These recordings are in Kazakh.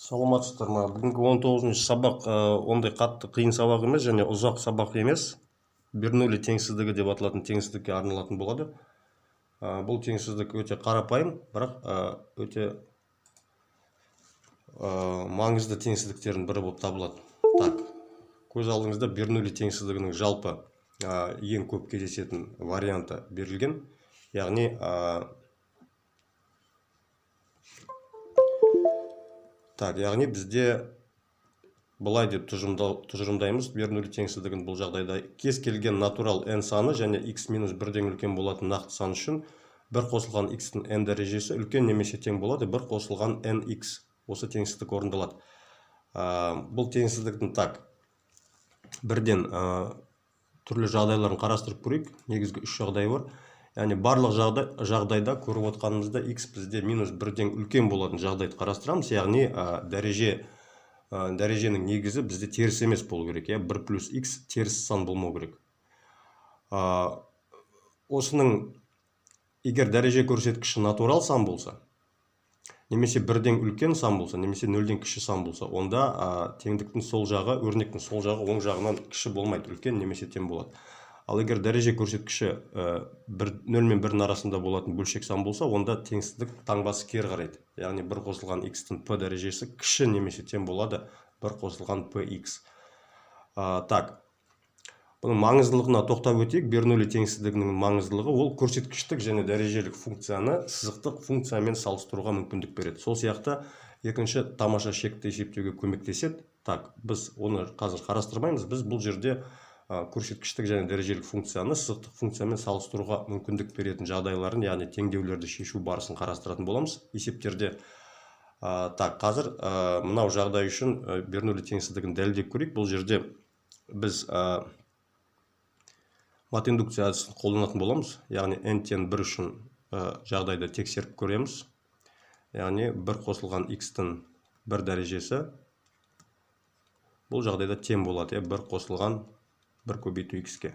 Саламатсыздар ма? Бүгінгі 19-ші сабақ ондай қатты қиын сабақ емес және ұзақ сабақ емес. Бернули теңсіздігі деп аталатын теңсіздікке арналатын болады. Бұл теңсіздік өте қарапайым, бірақ өте маңызды теңсіздіктердің бірі болып табылады. Так, көз алдыңызда Бернули теңсіздігінің жалпы ең көп кездесетін варианты берілген. Яғни яғни бізде былай деп тұжырымдаймыз Бернули теңсіздігін бұл жағдайда кез келген натурал n саны және x минус 1-ден үлкен болатын нақты сан үшін бір қосылған x-тің n дәрежесі үлкен немесе тең болады бір қосылған nx. Осы теңсіздік орындалады. Бұл теңсіздіктің бірден түрлі жағдайларын қарастырып көрейік. Негізгі үш жағдай бар. Яғни барлық жағдайда көріп отқанымызда x бізде минус 1-ден үлкен болатын жағдайды қарастырамыз. Яғни дәреженің негізі бізде теріс емес болу керек. 1 плюс x теріс сан болмау керек. Осының егер дәреже көрсеткіші натурал сан болса, немесе 1-ден үлкен сан болса, немесе 0-ден кіші сан болса, онда теңдіктің сол жағы, өрнектің сол жағы оң жағынан кіші болмайды, үлкен немесе тең болады. Ал егер дәреже көрсеткіші 0 мен 1 арасында болатын бөлшек сан болса, онда теңсіздік таңбасы кері қарайды. Яғни бір қосылған x-тің p дәрежесі кіші немесе тең болады бір қосылған px. Бұның маңыздылығына тоқтап өтейік. Бернули теңсіздігінің маңыздылығы ол көрсеткіштік және дәрежелік функцияны сызықтық функциямен салыстыруға мүмкіндік береді. Сол сияқты екінші тамаша шекті есептеуге көмектеседі. Біз оны қазір қарастырмаймыз. Біз бұл жерде көрсеткіштік және дәрежелік функцияны сызықтық функциямен салыстыруға мүмкіндік беретін жағдайларын, яғни теңдеулерді шешу барысын қарастыратын боламыз есептерде. Қазір мынау жағдай үшін Бернули теңсіздігін дәлелдеп көрейік. Бұл жерде біз мат-индукция әдісін қолданатын боламыз. Яғни n-тен 1 үшін жағдайды тексеріп көреміз. Яғни бір қосылған x-тің 1 дәрежесі бұл жағдайда тең болады. Бір қосылған 1 көбейту x-ке.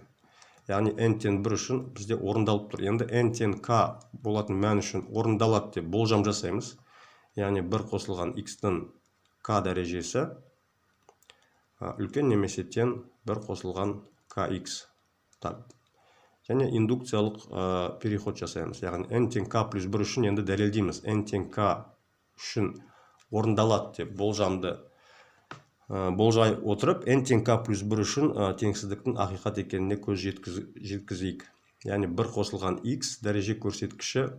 Яғни n-тен 1 үшін бізде орындалып тұр. Енді n-тен k болатын мән үшін орындалады деп болжам жасаймыз. Яғни бір қосылған x-тің k дәрежесі үлкен немесе тең 1 қосылған kx. Және индукциялық переход жасаймыз. Яғни n тең k плюс 1 үшін енді дәлелдейміз. n тең k үшін орындалады деп болжай отырып, n тең k плюс 1 үшін теңсіздіктің ақиқат екеніне көз жеткізейік. Яғни бір қосылған x дәреже көрсеткіші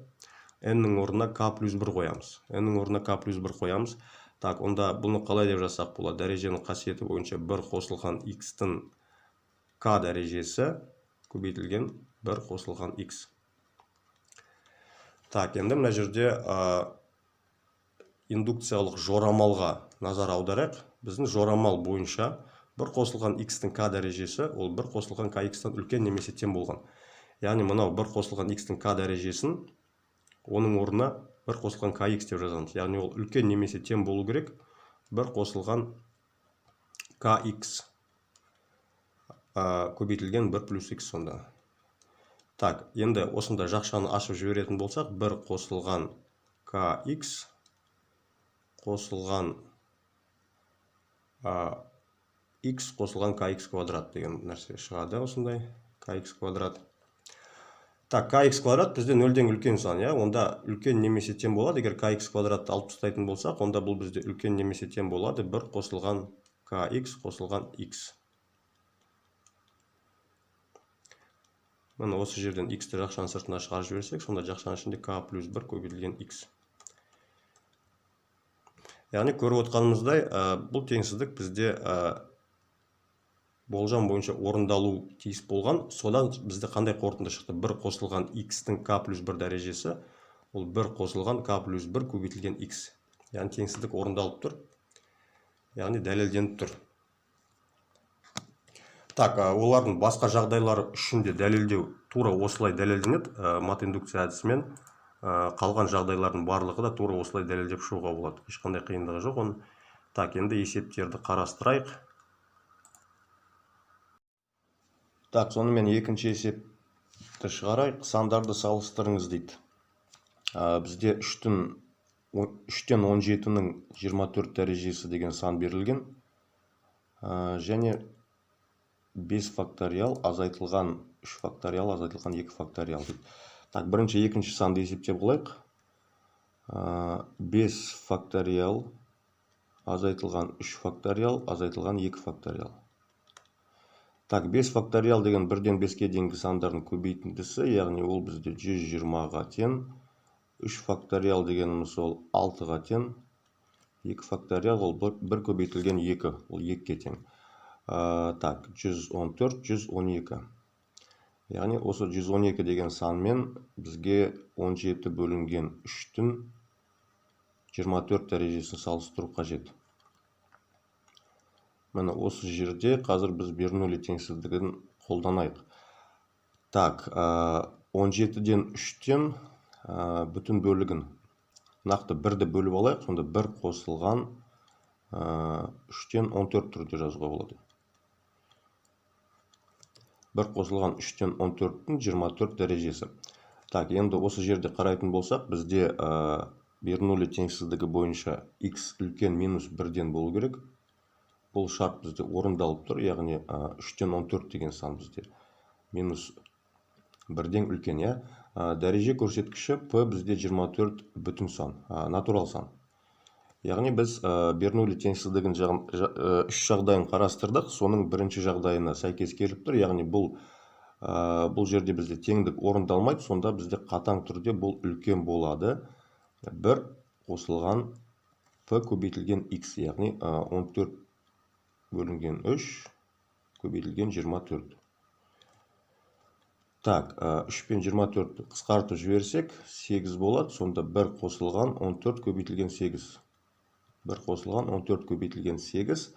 n-нің орнына k плюс 1 қоямыз. n-нің орнына k плюс 1 қоямыз. Онда бұны қалай деп жазсақ болады? Дәреженің қасиеті бойынша бір қосылған x-тің k дәрежесі көбейтілген 1 қосылған x. Енді мына жерде индукциялық жорамалға назар аударайық. Біздің жорамал бойынша 1 қосылған x-тің k дәрежесі ол 1 қосылған kx-тан үлкен немесе тең болған. Яғни мынау 1 қосылған x-тің k дәрежесін оның орнына 1 қосылған kx деп жазамыз. Яғни ол үлкен немесе тең болу керек 1 қосылған kx көбейтілген 1 плюс x сонда. Енді осында жақшаны ашып жіберетін болсақ, 1 қосылған kx қосылған x қосылған kx квадрат деген нәрсе шығады осындай. Kx квадрат. Kx квадрат бізде 0-ден үлкен сан. Онда үлкен немесе тең болады. Егер kx квадратты алып тастайтын болсақ, онда бұл бізде үлкен немесе тең болады 1 қосылған kx қосылған x. Мына осы жерден x-ті жақшаның сыртына шығарып жіберсек, сонда жақшаның ішінде k плюс 1 көбейтілген x. Яғни көріп отқанымыздай, бұл теңсіздік бізде болжам бойынша орындалу тиіс болған. Содан бізде қандай қорытынды шықты? 1 қосылған x-тің k плюс 1 дәрежесі ол 1 қосылған k плюс 1 көбейтілген x. Яғни теңсіздік орындалып тұр. Яғни дәлелденіп тұр. Олардың басқа жағдайлары үшін де дәлелдеу тура осылай дәлелденеді. Мат-индукция әдісімен қалған жағдайлардың барлығы да тура осылай дәлелдеп шығуға болады. Ешқандай қиындығы жоқ оның. Енді есептерді қарастырайық. Сонымен екінші есепті шығарайық. Сандарды салыстырыңыз дейді. Бізде 3-тің 3-тен 17-нің 24 дәрежесі деген сан берілген. Және 5 факториал азайтылған 3 факториал азайтылған 2 факториал дейді. Так, бірінші, екінші санды есептеп қояйық. 5 факториал азайтылған 3 факториал азайтылған 2 факториал. Так, 5 факториал деген 1-ден 5-ке дейінгі сандардың көбейтіндісі, яғни ол бізде 120-ға тең. 3 факториал дегеніміз ол 6-ға тең. 2 факториал ол 1 көбейтілген 2, ол 2-ке тең. Так, 114, 112. Яғни осы 112 деген санмен бізге 17 бөлінген 3-тің 24 дәрежесін салыстыру қажет. Міне осы жерде қазір біз Бернулли теңсіздігін қолданайық. Так, 17-ден 3-тен бүтін бөлігін нақты 1-ді бөліп алайық, сонда 1 қосылған 3-тен 14 түрде жазуға болады. 1 қосылған 3-тен 14-тің 24 дәрежесі. Так, енді осы жерде қарайтын болсақ, бізде Бернулли теңсіздігі бойынша x үлкен минус 1-ден болу керек. Бұл шарт бізде орындалып тұр, яғни 3-тен 14 деген сан бізде минус 1-ден үлкен. Дәреже көрсеткіші p бізде 24 бүтін сан, натурал сан. Яғни біз Бернулли теңсіздігін 3 жағдайын қарастырдық, соның бірінші жағдайына сәйкес келіп тұр. Яғни бұл жерде бізде теңдік орындалмайды, сонда бізде қатаң түрде бұл үлкен болады. 1 қосылған p көбейтілген x, яғни 14 бөлінген 3 көбейтілген 24. Так, 3 пен 24 қысқартып жіберсек 8 болады, сонда 1 қосылған 14 көбейтілген 8. 1 қосылған 14 көбейтілген 8.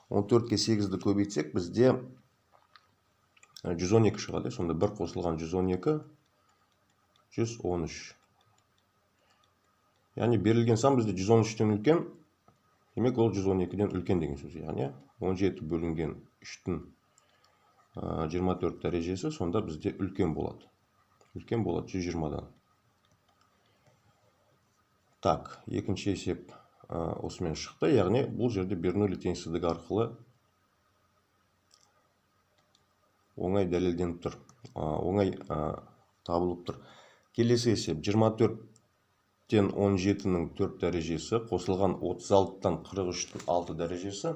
14-ке 8-ді көбейтсек бізде 112 шығады. Сонда 1 қосылған 112, 113. Яғни берілген сан бізде 113-тен үлкен, демек ол 112-ден үлкен деген сөз. Яғни 17 бөлінген 3-тің 24 дәрежесі сонда бізде үлкен болады. Үлкен болады 120-дан. Так, екінші есеп осымен шықты. Яғни бұл жерде Бернулли теңсіздігі арқылы оңай дәлелденіп тұр. Оңай табылып тұр. Келесі есеп 24-тен 17-нің 4 дәрежесі қосылған 36-тан 43-тің 6 дәрежесі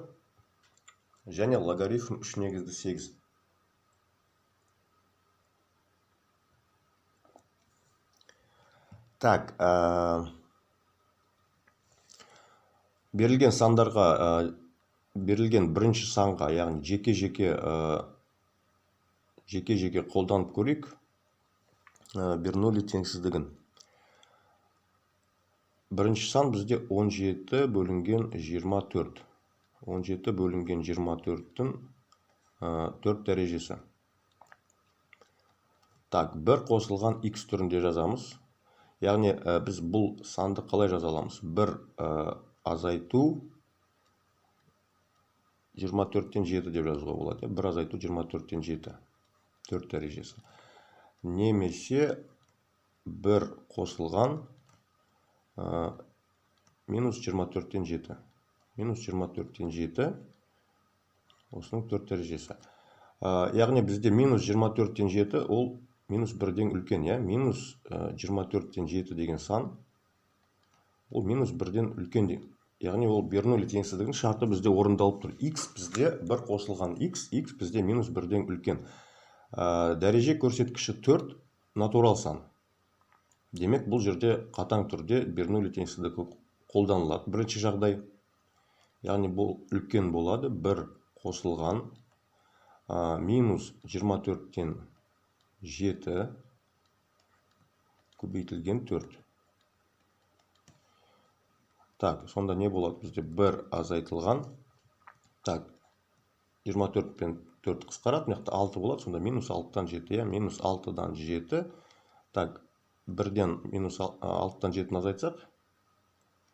және логарифм 3 негізді 8. Так, берілген сандарға, берілген бірінші санға, яғни жеке-жеке қолданып көрейік Бернулли теңсіздігін. Бірінші сан бізде 17 бөлінген 24. 17 бөлінген 24-тің 4 дәрежесі. Так, 1 қосылған x түрінде жазамыз. Яғни біз бұл санды қалай жаза аламыз? 1 азайту 24-тен 7 деп жазуға болады. 1 азайту 24-тен 7. 4 дәрежесі. Немесе 1 қосылған минус 24-тен 7. Минус 24-тен 7. Осының 4 дәрежесі. Яғни бізде минус 24-тен 7 ол минус 1-ден үлкен. Минус 24-тен 7 деген сан ол минус 1-ден үлкен. Яғни ол Бернулли теңсіздігінің шарты бізде орындалып тұр. X бізде 1 қосылған x бізде минус 1-ден үлкен. Дәреже көрсеткіші 4 натурал сан. Демек, бұл жерде қатаң түрде Бернулли теңсіздігі қолданылады. Бірінші жағдай, яғни бұл үлкен болады. 1 қосылған минус 24-тен 7 көбейтілген 4. Так, сонда не болады? Бізде 1 азайтылған. Так, 24 пен 4 қысқарады, мықты 6 болады. Сонда минус 6-тан 7, минус 6-дан 7. Так, 1-ден минус 6-тан 7 азайтсақ,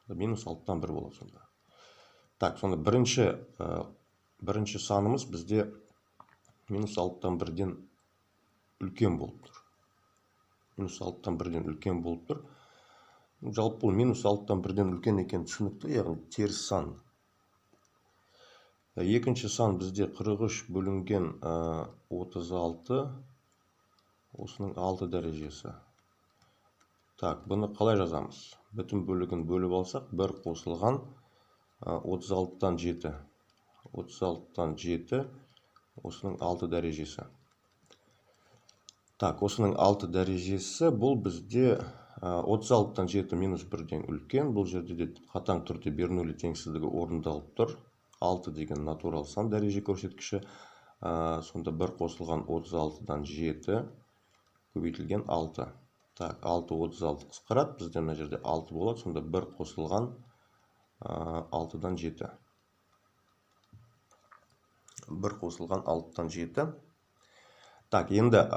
минус 6-тан 1 болады сонда. Так, сонда бірінші санымыз бізде минус 6-тан 1-ден үлкен болып тұр. Минус 6-тан 1-ден үлкен болып тұр. Жалпы бұл минус 6-тан 1-ден үлкен екен түсінікті, яғни теріс сан. Екінші сан бізде 43 бөлінген 36, осының 6 дәрежесі. Так, бұны қалай жазамыз? Бүтін бөлігін бөліп алсақ, 1 қосылған 36-тан 7. 36-тан 7, осының 6 дәрежесі. Так, осының 6 дәрежесі бұл бізде 36-тан 7 минус 1-ден үлкен. Бұл жерде де қатаң түрде Бернулли теңсіздігі орындалып тұр. 6 деген натурал сан дәреже көрсеткіші. Сонда 1 қосылған 36-дан 7 көбейтілген 6. Так, 6 36 қысқарады. Бізде мына жерде 6 болады. Сонда 1 қосылған 6-дан 7. 1 қосылған 6-тан 7. Так, енді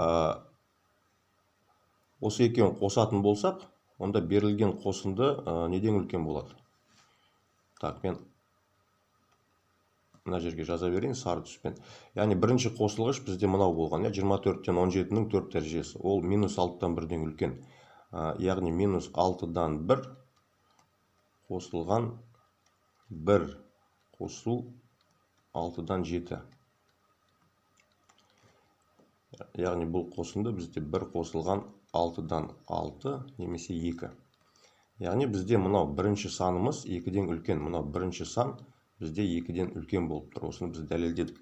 осы екеуін қосатын болсақ, онда берілген қосынды неден үлкен болады? Так, мен мына жерге жаза берейін сары түспен. Яғни бірінші қосылғыш бізде мынау болған, 24-тен 17-нің 4 дәрежесі. Ол минус 6-тан 1-ден үлкен. Яғни минус 6-дан 1 қосылған 1 қосу 6-дан 7. Яғни бұл қосынды бізде 1 қосылған 6-дан 6 немесе 2. Яғни бізде мынау бірінші санымыз 2-ден үлкен. Мынау бірінші сан бізде 2-ден үлкен болып тұр. Осыны біз дәлелдедік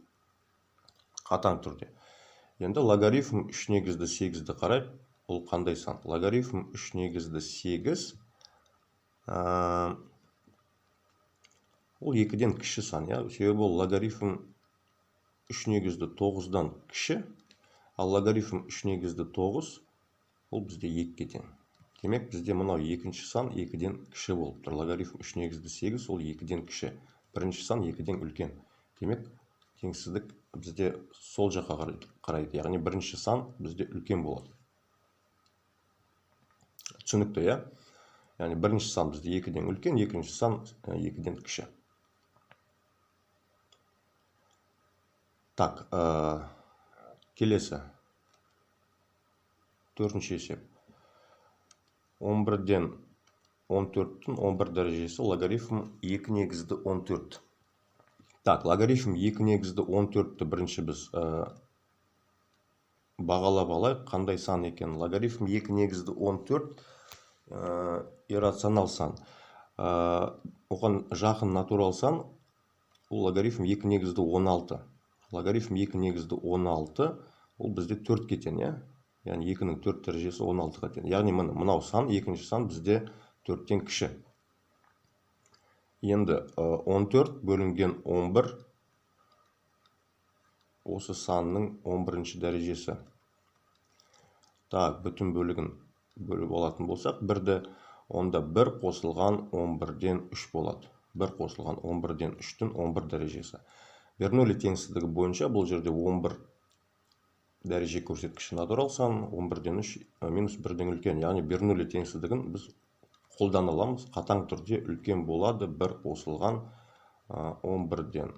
қатаң түрде. Енді логарифм 3 негізді 8-ді қарайық. Ол қандай сан? Логарифм 3 негізді 8 ол 2-ден кіші сан. Себебі ол логарифм 3 негізді 9-дан кіші, ал логарифм 3 негізді 9 ол бізде 2-ге тең. Демек бізде мынау екінші сан 2-ден кіші болып тұр. Логарифм 3 негізді 8 ол 2-ден кіші. Бірінші сан 2-ден үлкен. Демек теңсіздік бізде сол жаққа қарайды. Яғни бірінші сан бізде үлкен болады. Түсінікті, Яғни бірінші сан бізде 2-ден үлкен, екінші сан 2-ден кіші. Так, келесі. Төртінші есеп. 11-ден 14-тің 11 дәрежесі логарифм 2 негізді 14. Так, логарифм 2 негізді 14-ті бірінші біз бағалап алайық, қандай сан екен. Логарифм 2 негізді 14 иррационал сан. Оған жақын натурал сан ол логарифм 2 негізді 16. Логарифм 2 негізді 16 ол бізде 4-ге тең, Яғни 2-нің 4 дәрежесі 16-ға тең. Яғни мынау сан, екінші сан бізде 4-тен кіші. Енді 14 бөлінген 11 осы санның 11-ші дәрежесі. Так, бүтін бөлігін бөліп алатын болсақ, онда 1 қосылған 11-ден 3 болады. 1 қосылған 11-ден 3-тің 11 дәрежесі. Бернулли теңсіздігі бойынша бұл жерде 11 дәреже көрсеткіші натурал сан, 11-ден 3 минус 1-ден үлкен. Яғни Бернулли теңсіздігін біз қолдана аламыз. Қатаң түрде үлкен болады. 1 қосылған 11-ден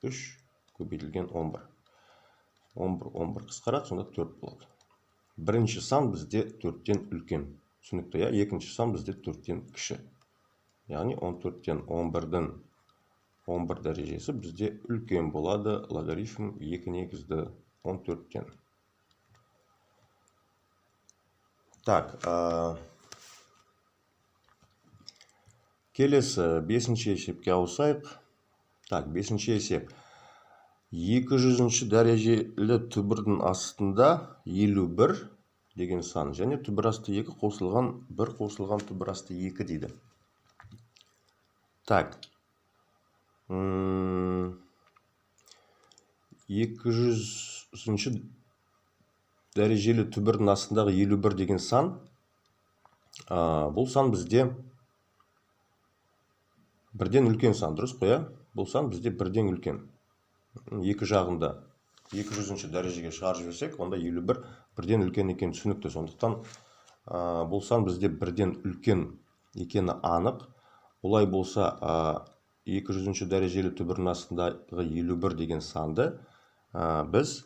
3 көбейтілген 11. 11 қысқарады, сонда 4 болады. Бірінші сан бізде 4-тен үлкен. Түсінікті, екінші сан бізде 4-тен кіші. Яғни 14-тен 11-дің 11 дәрежесі бізде үлкен болады. Логарифм 2 негізді 14-тен. Так, келесі 5-ші есепке ауысайық. Так, 5-ші есеп. 200-ші дәрежелі түбірдің астында 51 деген сан және түбір асты 2 қосылған 1 қосылған түбір асты 2 дейді. Так, 200-ші дәрежелі түбірдің астындағы 51 деген сан, бұл сан бізде 1-ден үлкен сан, дұрыс қой, бұл сан бізде 1-ден үлкен. Екі жағында 200-ші дәрежеге шығарып жіберсек, онда 51 1-ден үлкен екен түсінікті. Сондықтан бұл сан бізде 1-ден үлкен екені анық. Олай болса 200-ші дәрежелі түбірдің астындағы 51 деген санды біз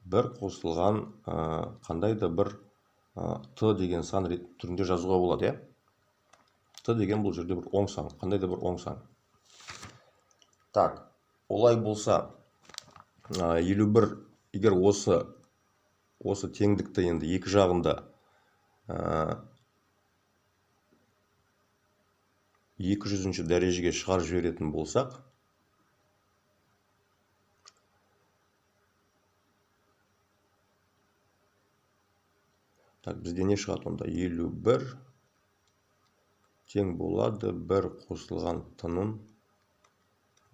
1 қосылған қандай да бір т деген сан түрінде жазуға болады, иә. Т деген бұл жерде бір оң сан, қандай да бір оң сан. Так, олай болса, 51, егер осы теңдікті енді екі жағында 200-ші дәрежеге шығарып жіберетін болсақ, так, бізде не шығады онда? 51 тең болады 1 қосылған т-ның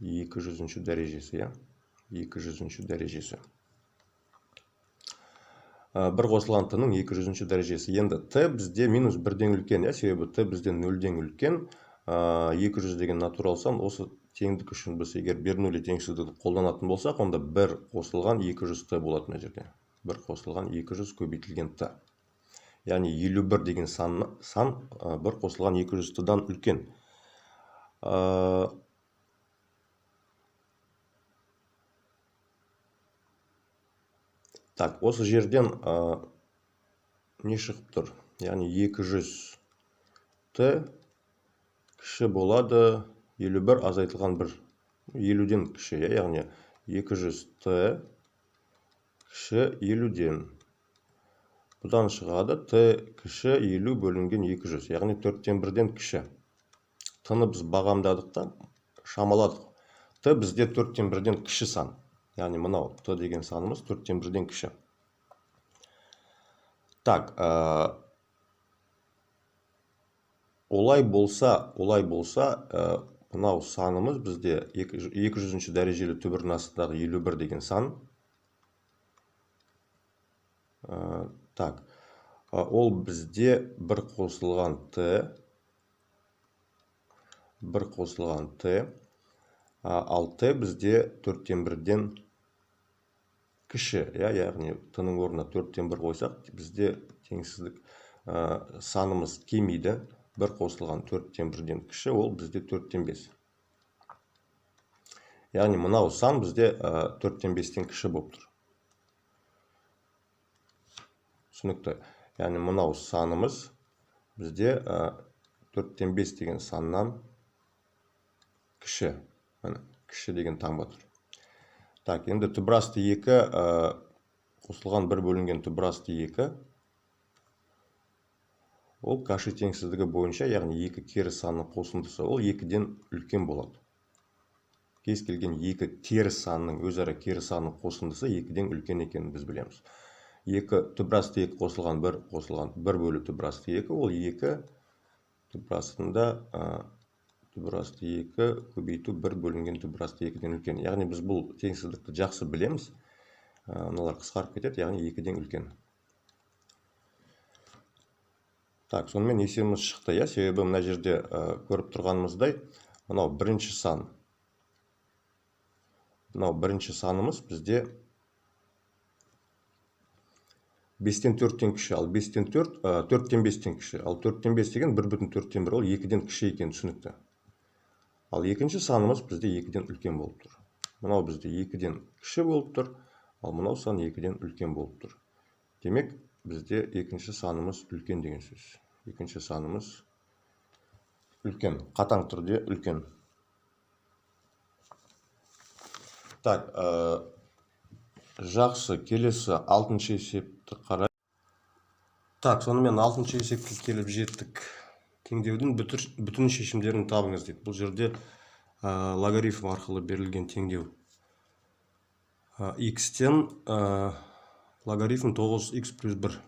200-ші дәрежесі, иә? 200-ші дәрежесі. 1 қосылған т-ның 200-ші дәрежесі. Енді т бізде минус 1-ден үлкен, иә? Себебі т бізден 0-ден үлкен. 200 деген натурал сан, осы теңдік үшін біз егер Бернулли теңсіздікті қолданатын болсақ, онда 1 қосылған 200 т болады мына жерде. 1 қосылған 200 көбейтілген т. Яғни 51 деген сан 1 қосылған 200 т-дан үлкен. Так, осы жерден не шығып тұр? Яғни 200 т кіші болады 51 азайтылған 1. 50-ден кіші, яғни 200 т кіші 50-ден. Бұдан шығады т кіші 50 бөлінген 200, яғни 4-тен 1-ден кіші. Т-ны біз бағамдадық та, шамаладық. Т бізде 4-тен 1-ден кіші сан. Яғни мынау т деген санымыз 4-тен 1-ден кіші. Так, олай болса, мынау санымыз бізде 200-ші дәрежелі түбірдің астындағы 51 деген сан. Так, ол бізде 1 қосылған т, ал т бізде 4-тен 1-ден кіші, яғни т-ның орнына 4-тен 1 қойсақ, бізде теңсіздік санымыз кемейді. 1 қосылған 4-тен 1-ден кіші, ол бізде 4-тен 5. Яғни мынау сан бізде 4-тен 5-тен кіші болып тұр. Түсінікті. Яғни мынау санымыз бізде 4-тен 5 деген саннан кіші. Кіші деген таңба тұр. Так, енді түбірасты 2 қосылған 1 бөлінген түбірасты 2. Ол Каши теңсіздігі бойынша, яғни 2 теріс санның қосындысы, ол 2-ден үлкен болады. Кез келген 2 теріс санның, өзара теріс санның қосындысы 2-ден үлкен екенін біз білеміз. Түбірасты 2 қосылған 1 бөлі түбірасты 2, ол 2 түбірастында түбірасты 2 көбейту 1 бөлінген түбірасты 2-ден үлкен. Яғни біз бұл теңсіздікті жақсы білеміз. Мыналар қысқарып кетеді, яғни 2-ден үлкен. Так, сонымен есебіміз шықты, себебі мына жерде көріп тұрғанымыздай, мынау бірінші сан. Мынау бірінші санымыз бізде 5-тен 4-тен кіші, ал 4-тен 5-тен кіші. Ал 4-тен 5 деген 1,4-тен 1, ол 2-ден кіші екен, түсінікті. Ал екінші санымыз бізде 2-ден үлкен болып тұр. Мынау бізде 2-ден кіші болып тұр, ал мынау сан 2-ден үлкен болып тұр. Демек, бізде екінші санымыз үлкен деген сөз. Екінші санымыз үлкен, қатаң түрде үлкен. Так, жақсы, келесі 6-шы есепті қарай. Так, сонымен 6-шы есепке келіп жеттік. Теңдеудің бүтін шешімдерін табыңыз дейді. Бұл жерде логарифм арқылы берілген теңдеу. X-тен логарифм 9x плюс 1.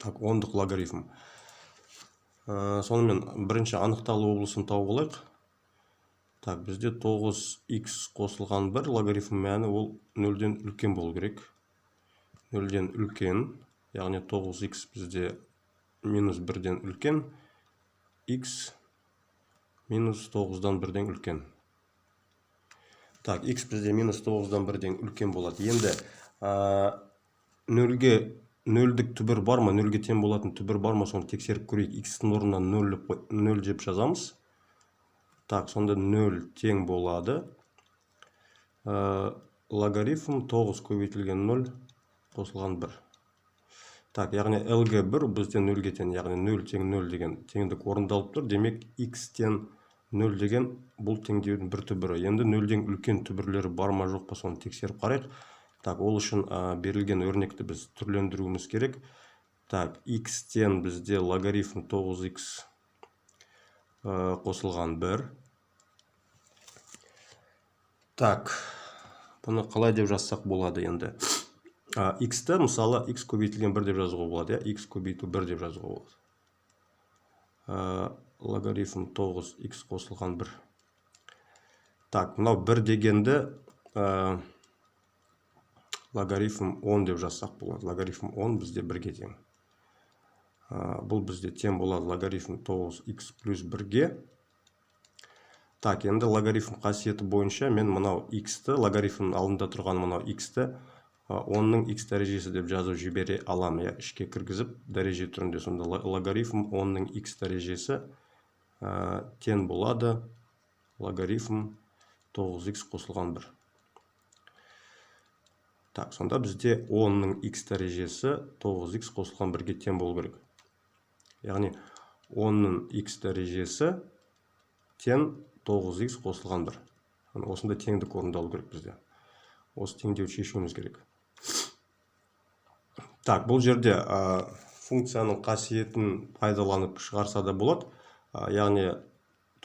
Так, ондық логарифм. Сонымен бірінші анықталу облысын тауып алайық. Так, бізде 9x қосылған 1 логарифм мәні ол 0-ден үлкен болу керек. 0-ден үлкен, яғни 9x бізде минус 1-ден үлкен, x минус 9-дан 1-ден үлкен. Так, x бізде минус 9-дан 1-ден үлкен болады. Енді 0-дік түбір бар ма, 0-ге тең болатын түбір бар ма, соны тексеріп көрейік. X-тің орнына 0 деп жазамыз. Так, сонда 0 тең болады. Логарифм 9 көбейтілген 0 қосылған 1. Так, яғни LG1 бізде 0-ге тең, яғни 0 тең 0 деген теңдік орындалып тұр. Демек, x тең 0 деген бұл теңдеудің бір түбірі. Енді 0-ден үлкен түбірлері бар ма жоқ па, соны тексеріп қарайық. Так, ол үшін берілген өрнекті біз түрлендіруіміз керек. Так, x тен бізде логарифм 9x қосылған 1. Так, бұны қалай деп жазсақ болады енді? X-ті, мысалы, x көбейтілген 1 деп жазуға болады, x көбейту 1 деп жазуға болады. Логарифм 9x қосылған 1. Так, мынау 1 дегенді логарифм 10 деп жазсақ болады. Логарифм 10 бізде 1-ге тең. Бұл бізде тең болады логарифм 9x плюс 1-ге. Так, енді логарифм қасиеті бойынша мен мынау x-ті, логарифмнің алдында тұрған мынау x-ті 10-ның x дәрежесі деп жазып жібере алам, я ішке кіргізіп дәреже түрінде. Сонда логарифм 10-ның x дәрежесі тең болады логарифм 9x қосылған 1. Так, сонда бізде 10-ның x дәрежесі 9x қосылған 1-ге тең болу керек. Яғни 10-ның x дәрежесі тең 9x қосылған 1. Осында теңдік орындалу керек бізде. Осы теңдеуді шешуіміз керек. Так, бұл жерде функцияның қасиетін пайдаланып шығарса да болады. Яғни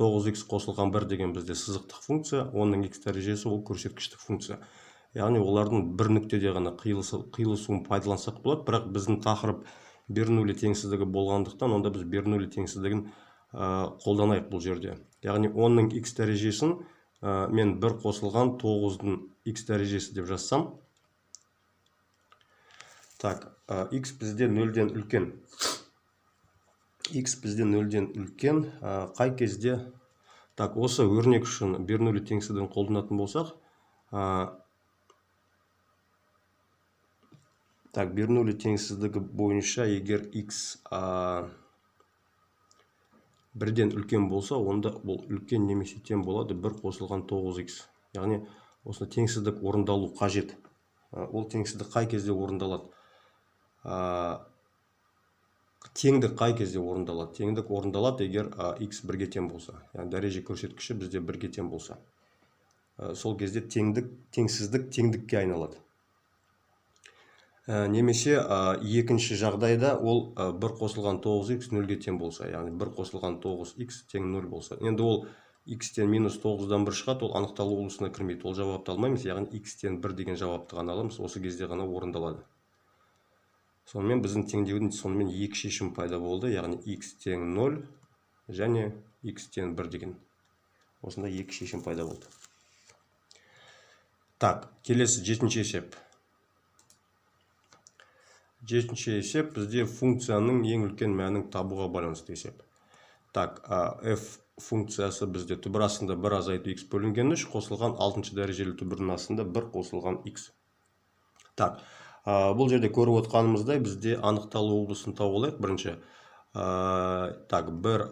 9x қосылған 1 деген бізде сызықтық функция, 10-ның x дәрежесі ол көрсеткіштік функция. Яғни олардың бір нүктеде ғана қиылысуын пайдалансақ болады, бірақ біздің тақырып Бернули теңсіздігі болғандықтан, онда біз Бернули теңсіздігін қолданайық бұл жерде. Яғни 10-ның x дәрежесін мен 1 қосылған 9-ның x дәрежесі деп жазсам. Так, x бізде 0-ден үлкен. X бізде 0-ден үлкен. Қай кезде? Так, осы өрнек үшін Бернули теңсіздігін қолданатын болсақ. Так, Бернули теңсіздігі бойынша, егер x 1-ден үлкен болса, онда бұл үлкен немесе тең болады 1 қосылған 9x. Яғни, осында теңсіздік орындалу қажет. Ол теңсіздік қай кезде орындалады? Теңдік қай кезде орындалады? Теңдік орындалады, егер x 1-ге тең болса. Яғни, дәреже көрсеткіші бізде 1-ге тең болса. Сол кезде теңсіздік теңдікке айналады. Немесе екінші жағдайда ол 1 қосылған 9x 0-ге тең болса, яғни 1 қосылған 9x тең 0 болса. Енді ол x-тен минус 9-дан 1 шығады, ол анықталу облысына кірмейді. Ол жауапты алмаймыз, яғни x-тен 1 деген жауапты ғана аламыз, осы кезде ғана орындалады. Сонымен біздің теңдеудің сонымен екі шешім пайда болды, яғни x тең 0 және x тең 1 деген. Осында екі шешім пайда болды. Так, келесі 7-ші есеп. 7-ші есеп бізде функцияның ең үлкен мәнін табуға байланысты есеп. Так, f функциясы бізде түбір астында 1 азайту x бөлінген 3 қосылған 6-шы дәрежелі түбірдің астында 1 қосылған x. Так, бұл жерде көріп отқанымыздай бізде анықталу облысын тауып алайық. Бірінші, так, 1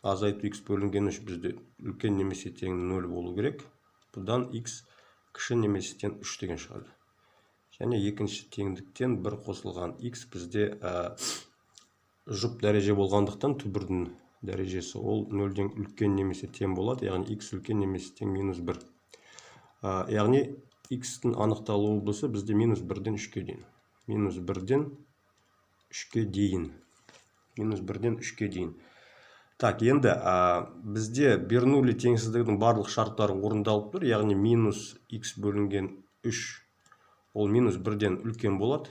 азайту x бөлінген 3 бізде үлкен немесе тең 0 болу керек. Бұдан x кіші немесе тең 3 деген шығады. Және екінші теңдіктен 1 қосылған x бізде жұп дәреже болғандықтан түбірдің дәрежесі ол 0-ден үлкен немесе тең болады, яғни x үлкен немесе тең минус 1. Яғни x-тің анықталу облысы бізде минус 1-ден 3-ке дейін. Минус 1-ден 3-ке дейін. Минус 1-ден 3-ке дейін. Так, енді бізде Бернули теңсіздігінің барлық шарттары орындалып тұр, яғни минус x бөлінген 3 ол минус 1-ден үлкен болады.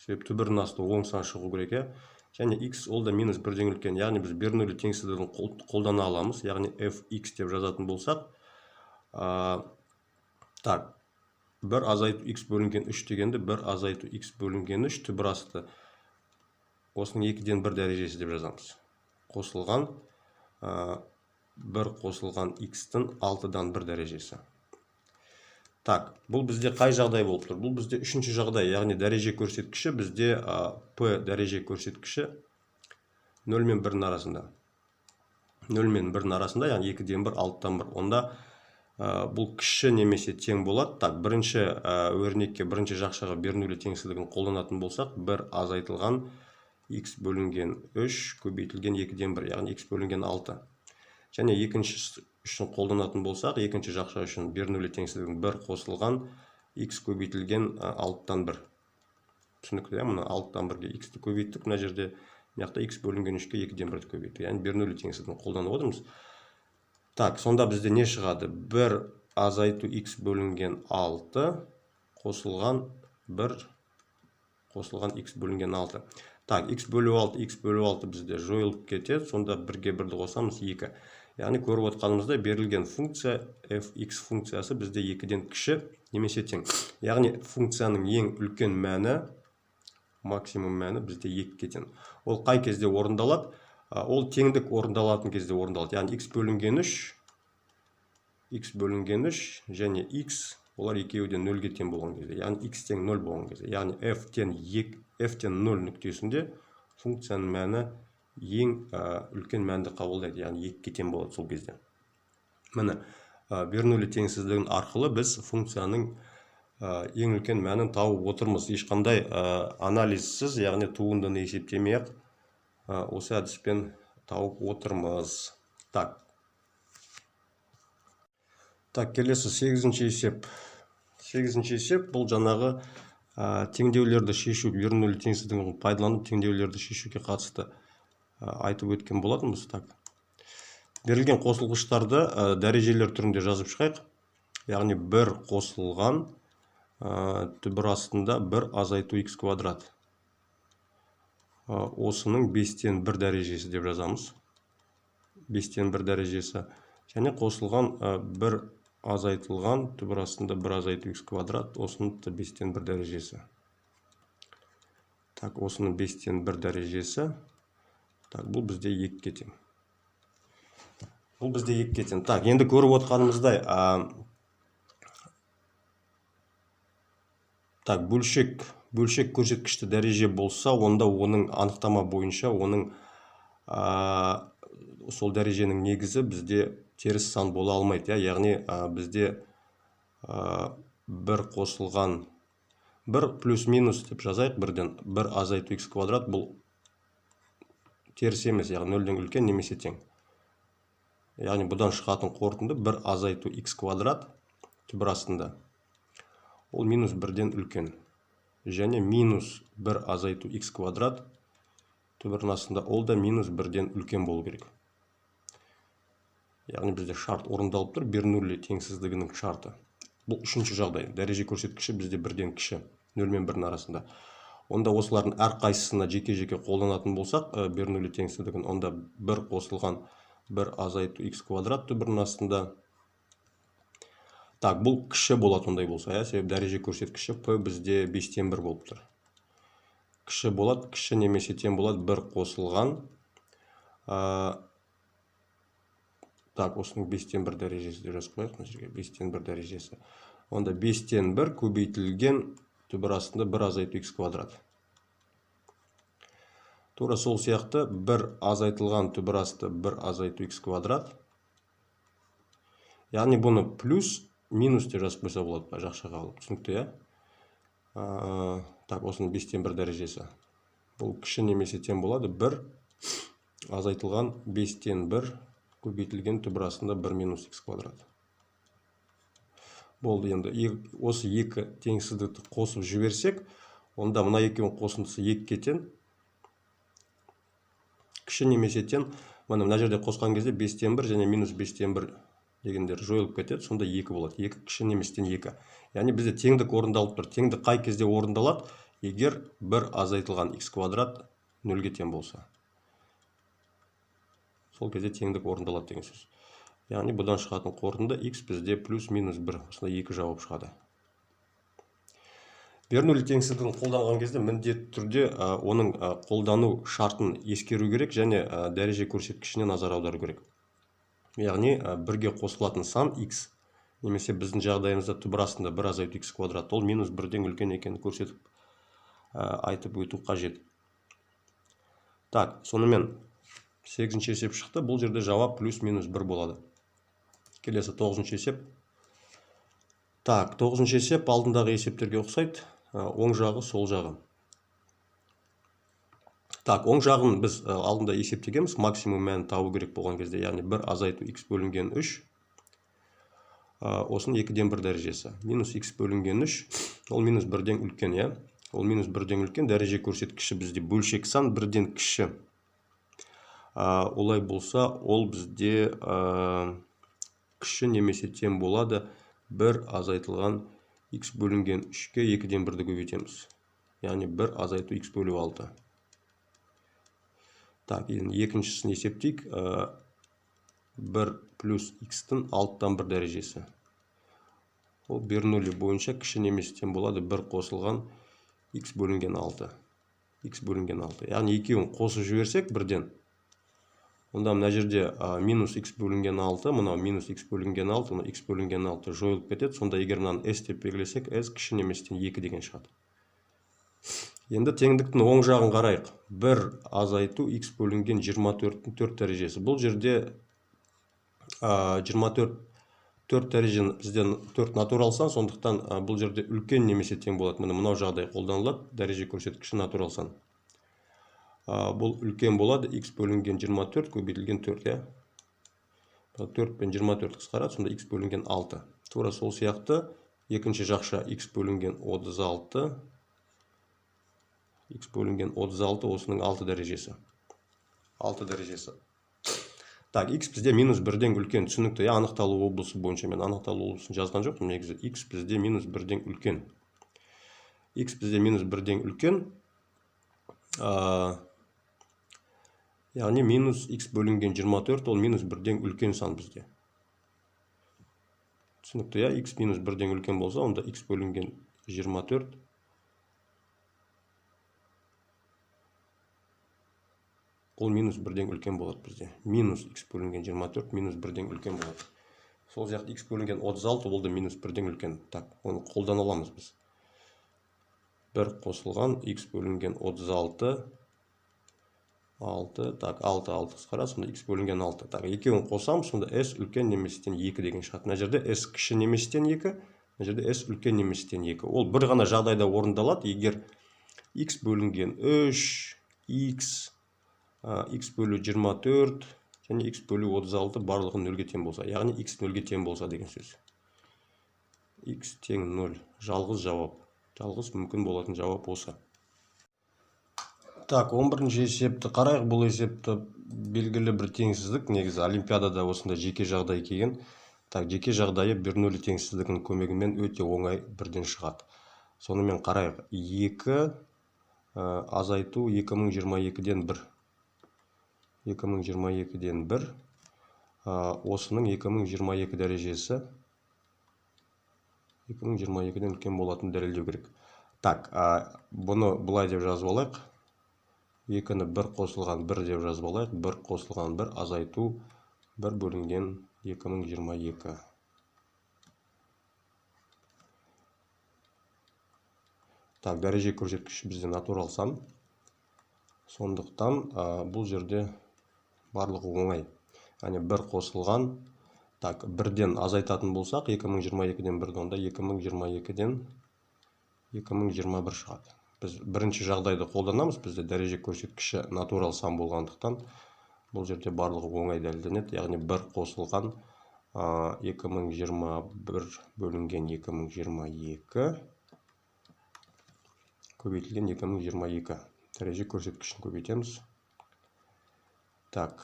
Себеп түбірдің асты оңсан шығу керек. Және x ол да минус 1-ден үлкен. Яғни біз Бернули теңсіздігін қолдана аламыз. Яғни fx деп жазатын болсақ. Так, 1 азайту x бөлінген 3 дегенді 1 азайту x бөлінген 3 түбір асты. Осының 2-ден 1 дәрежесі деп жазамыз. Қосылған 1 қосылған x-тің 6-дан 1 дәрежесі. Так, бұл бізде қай жағдай болып тұр? Бұл бізде үшінші жағдай, яғни дәреже көрсеткіші бізде p дәреже көрсеткіші 0 мен 1-ның арасында. 0 мен 1-ның арасында, яғни 2-ден 1, 6-дан 1. Онда бұл кіші немесе тең болады. Так, бірінші өрнекке, бірінші жақшаға бернулі теңсіздігін қолданатын болсақ, 1 азайтылған x бөлінген 3 көбейтілген 2-ден 1, яғни x бөлінген 6. Және екінші үшін қолданатын болсақ, екінші жақша үшін бернулі теңсіздігін 1 қосылған x көбейтілген 6-дан 1. Түсінікті, мұны 6-дан 1-ге x-ті көбейттік, мына жерде мияқта x бөлінген 3-ге 2-ден 1-ді көбейттік. Яғни бернулі теңсіздігін қолданып отырмыз. Так, сонда бізде не шығады? 1 азайту x бөлінген 6 қосылған 1 қосылған x бөлінген 6. Так, x бөлу 6 бізде жойылып кетеді. Сонда 1-ге 1-ді қосамыз 2. Яғни көріп отқанымызда берілген функция fx функциясы бізде 2-ден кіші немесе тең. Яғни функцияның ең үлкен мәні, максимум мәні бізде 2-ге тең. Ол қай кезде орындалады? Ол теңдік орындалатын кезде орындалады. Яғни x бөлінген 3 және x олар екеуден 0-ге тең болған кезде. Яғни x тең 0 болған кезде. Яғни f-тен 0 нүктесінде функцияның мәні ең үлкен мәнді қабылдайды. Яғни 2-ге тең болады сол кезде. Міне, бернулі теңсіздігін арқылы біз функцияның ең үлкен мәнін тауып отырмыз. Ешқандай анализсіз, яғни туындыны есептемей-ақ осы әдіспен тауып отырмыз. Так, келесі 8-ші есеп. 8-ші есеп бұл жаңағы теңдеулерді шешу, бернулі теңсіздігін пайдаланып теңдеулерді шешуге қатысты айтып өткен болатынбыз. Так, берілген қосылғыштарды дәрежелер түрінде жазып шығайық. Яғни 1 қосылған түбір астында 1 азайту x квадрат. Осының 5-тен 1 дәрежесі деп жазамыз. 5-тен 1 дәрежесі. Және қосылған 1 азайтылған түбір астында 1 азайту x квадрат. Осының 5-тен 1 дәрежесі. Так, осының 5-тен 1 дәрежесі. Так, бұл бізде 2-ге тең. Бұл бізде 2-ге тең. Так, енді көріп отқанымыздай, так, бөлшек көрсеткішті дәреже болса, онда оның анықтама бойынша оның сол дәреженің негізі бізде теріс сан бола алмайды. Яғни бізде 1 қосылған 1 плюс минус деп жазайық бірден. 1 азайту x квадрат бұл теріс емес, яғни 0-ден үлкен немесе тең. Яғни бұдан шығатын қорытынды 1 азайту x квадрат түбір астында. Ол минус 1-ден үлкен. Және минус 1 азайту x квадрат түбірдің астында ол да минус 1-ден үлкен болу керек. Яғни бізде шарт орындалып тұр, бернулі теңсіздігінің шарты. Бұл үшінші жағдай. Дәреже көрсеткіші бізде 1-ден кіші, 0 мен 1-дің арасында. Онда осылардың әр қайсысына жеке-жеке қолданатын болсақ, бернулі теңсіздігін, онда 1 қосылған 1 азайту x квадрат түбірдің астында. Так, бұл кіші болады ондай болса, себебі дәреже көрсеткіші p бізде 5-тен 1 болып тұр. Кіші болады, кіші немесе тең болады 1 қосылған. Так, осының 5-тен 1 дәрежесі деп жазып қояйық, 5-тен 1 дәрежесі. Онда 5-тен 1 көбейтілген түбір астында 1 азайту x квадрат. Тура сол сияқты 1 азайтылған түбір асты 1 азайту x квадрат. Яғни бұны плюс, минус деп жазып қойса болады, жақшаға алып. Түсінікті, Так, осының 5-тен 1 дәрежесі. Бұл кіші немесе тең болады. 1 азайтылған 5-тен 1 көбейтілген түбір астында 1 минус x квадрат. Болды, енді осы екі теңсіздікті қосып жіберсек, онда мына екеуінің қосындысы 2-ге тең. Кіші немесе тең, мына жерде қосқан кезде 5-тен 1 және минус 5-тен 1 дегендер жойылып кетеді, сонда 2 болады. 2 кіші неместен 2. Яғни бізде теңдік орындалып тұр. Теңдік қай кезде орындалады? Егер 1 азайтылған x квадрат 0-ге тең болса. Сол кезде теңдік орындалады деген сөз. Яғни бұдан шығатын қорытынды x бізде плюс минус 1. Осында 2 жауап шығады. Бернулі теңсіздігін қолданған кезде міндетті түрде оның қолдану шартын ескеру керек және дәреже көрсеткішіне назар аудару керек. Яғни бірге қосылатын сан x, немесе біздің жағдайымызда түбір астында 1 азайту x квадрат, ол минус 1-ден үлкен екенін көрсетіп айтып өту қажет. Так, сонымен 8-ші есеп шықты. Бұл жерде жауап плюс минус 1 болады. Келесі 9-ші есеп. Так, 9-шы есеп алдындағы есептерге ұқсайды. Оң жағы, сол жағы. Так, оң жағын біз алдында есептегенбіз, максимум мәнін табу керек болған кезде, яғни 1 азайту x бөлінген 3. Осының 2-ден 1 дәрежесі. Минус x бөлінген 3, ол минус 1-ден үлкен, я? Ол минус 1-ден үлкен, дәреже көрсеткіші бізде бөлшек сан 1-ден кіші. Олай болса, ол бізде кіші немесе тең болады 1 азайтылған x бөлінген 3-ке 2-ден 1-ді көбейтеміз. Яғни 1 азайту x бөлу 6. Так, екіншісін есептейік. 1 плюс x-тің 6-дан 1 дәрежесі. Ол Бернулли бойынша кіші немесе тең болады 1 қосылған x бөлінген 6. X бөлінген 6. Яғни екеуін қосып жіберсек бірден. Онда мына жерде минус x бөлінген 6, мынау минус x бөлінген 6, мына x бөлінген 6 жойылып кетеді. Сонда егер мынаны s деп белгілесек, s кіші немесе 2 деген шығады. Енді теңдіктің оң жағын қарайық. 1 азайту x бөлінген 24-тің 4 дәрежесі. Бұл жерде 24 дәрежені бізден 4 натурал сан, сондықтан бұл жерде үлкен немесе тең болады. Мынау жағдай қолданылады, дәреже көрсеткіші натурал сан. Бұл үлкен болады, x бөлінген 24 көбейтілген 4, 4 пен 24 қысқарады, сонда x бөлінген 6. Тура сол сияқты екінші жақша x бөлінген 36, x бөлінген 36, осының 6 дәрежесі. 6 дәрежесі. Так, x бізде минус 1-ден үлкен, түсінікті, анықталу облысы бойынша мен анықталу облысын жазған жоқпын, негізі x бізде минус 1-ден үлкен. X бізде минус 1-ден үлкен, яғни минус x бөлінген 24, ол минус 1-ден үлкен сан бізде. Түсінікті, x минус 1-ден үлкен болса, онда x бөлінген 24, ол минус 1-ден үлкен болады бізде. Минус x бөлінген 24, минус 1-ден үлкен болады. Сол жақты x бөлінген 36, ол да минус 1-ден үлкен. Так, оны қолдана аламыз біз. 1 қосылған x бөлінген 36, 6, так, 6 қысқарады, сонда x бөлінген 6. Так, екеуін қосамыз, сонда s үлкен неместен 2 деген шығады. Мына жерде s кіші неместен 2, мына жерде s үлкен неместен 2. Ол бір ғана жағдайда орындалады, егер x бөлінген 3, x бөлі 24 және x бөлі 36 барлығы 0-ге тең болса, яғни x 0-ге тең болса деген сөз. X тең 0. Жалғыз жауап. Жалғыз мүмкін болатын жауап осы. Так, 11-ші есепті қарайық. Бұл есепті белгілі бір теңсіздік. Негізі олимпиадада осында жеке жағдай келген. Так, жеке жағдайы Бернулли теңсіздігінің көмегімен өте оңай бірден шығады. Сонымен қарайық. 2 азайту 2022-ден 1. 2022-ден 1, осының 2022 дәрежесі 2022-ден үлкен болатын дәлелдеу керек. Так, бұны бұлай деп жазып алайық. 2-ні 1 қосылған 1 деп жазып алайық. 1 қосылған 1 азайту 1 бөлінген 2022. Так, дәреже көрсеткіші бізде натурал сан. Сондықтан бұл жерде барлығы оңай. Яғни 1 қосылған, так, 1-ден азайтатын болсақ, 2022-ден 1-ді, онда 2022-ден 2021 шығады. Біз бірінші жағдайды қолданамыз, бізде дәреже көрсеткіші натурал сан болғандықтан, бұл жерде барлығы оңай дәлелденеді. Яғни 1 қосылған 2021 бөлінген 2022 көбейтілген 2022. Дәреже көрсеткішін көбейтеміз. Так,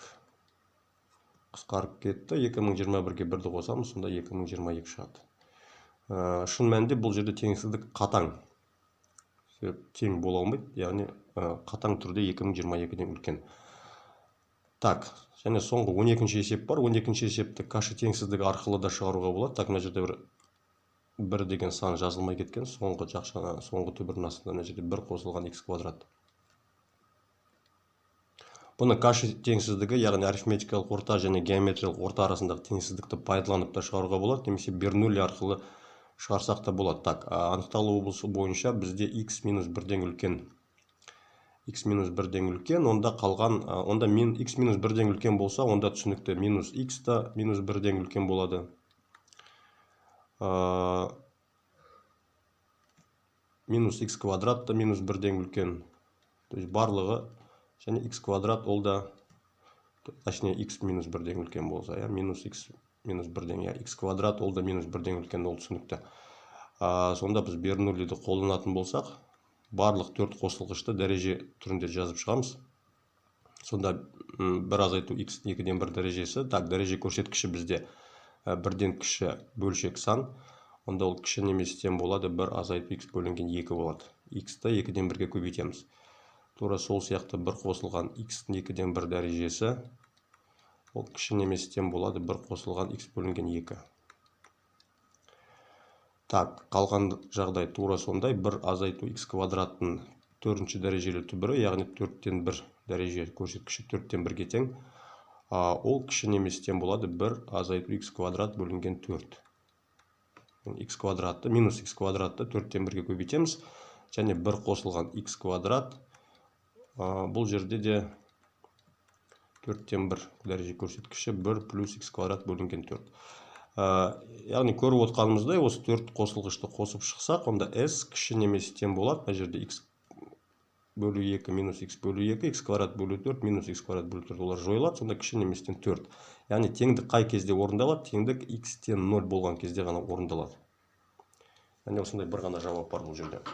қысқарып кетті. 2021-ге 1-ді қосамыз, сонда 2022 шығады. Шын мәнінде бұл жерде теңсіздік қатаң. Тең бола алмайды, яғни қатаң түрде 2022-ден үлкен. Так, және соңғы 12-ші есеп бар. 12-ші есепті Каши теңсіздігі арқылы да шығаруға болады. Так, мына жерде бір деген сан жазылмай кеткен. Соңғы жақшана, соңғы түбірінің астында мына жерде 1 қосылған x квадрат. Бұны Каши теңсіздігі, яғни арифметикалық орта және геометриялық орта арасындағы теңсіздікті пайдаланып та шығаруға болады, немесе Бернулли арқылы шығарсақ та болады. Так, анықталу облысы бойынша бізде x минус 1-ден үлкен. X минус 1-ден үлкен, онда қалған, онда x минус 1-ден үлкен болса, онда түсінікті минус x та минус 1-ден үлкен болады. минус x квадрат та минус 1-ден үлкен. То есть барлығы және x квадрат ол да, точнее x минус 1-ден үлкен болса, минус x минус 1-ден, x квадрат ол да минус 1-ден үлкен, ол түсінікті. Сонда біз Бернуллиді қолданатын болсақ, барлық төрт қосылғышты дәреже түрінде жазып шығамыз. Сонда бір азайту x 2-ден 1 дәрежесі, дәреже көрсеткіші бізде 1-ден кіші бөлшек сан, онда ол кіші неместен болады 1 азайту x бөлінген 2 болады. X-ті 2-ден 1-ге көбейтеміз. Тура сол сияқты бір қосылған x 2-ден 1 дәрежесі, ол кіші неместен болады 1 қосылған x бөлінген 2. Так, қалған жағдай тура сондай, 1 азайту x квадраттың 4-ші дәрежелі түбірі, яғни 4-тен 1 дәреже көрсеткіші 4-тен 1-ге тең. Ол кіші неместен болады 1 азайту x квадрат бөлінген 4. X квадратты, минус x квадратты 4-тен 1-ге көбейтеміз. Және 1 қосылған x квадрат, бұл жерде де 4-тен 1 дәреже көрсеткіші 1 плюс x квадрат бөлінген 4. Яғни көріп отқанымыздай, осы 4 қосылғышты қосып шықсақ, онда s кіші неместен болады. Бұл жерде x бөлу 2 минус x бөлу 2, x квадрат бөлу 4 минус x квадрат бөлу 4, олар жойылады, сонда кіші неместен 4. Яғни теңдік қай кезде орындалады? Теңдік x-тен 0 болған кезде ғана орындалады. Яғни осындай бір ғана жауап бар бұл жерде.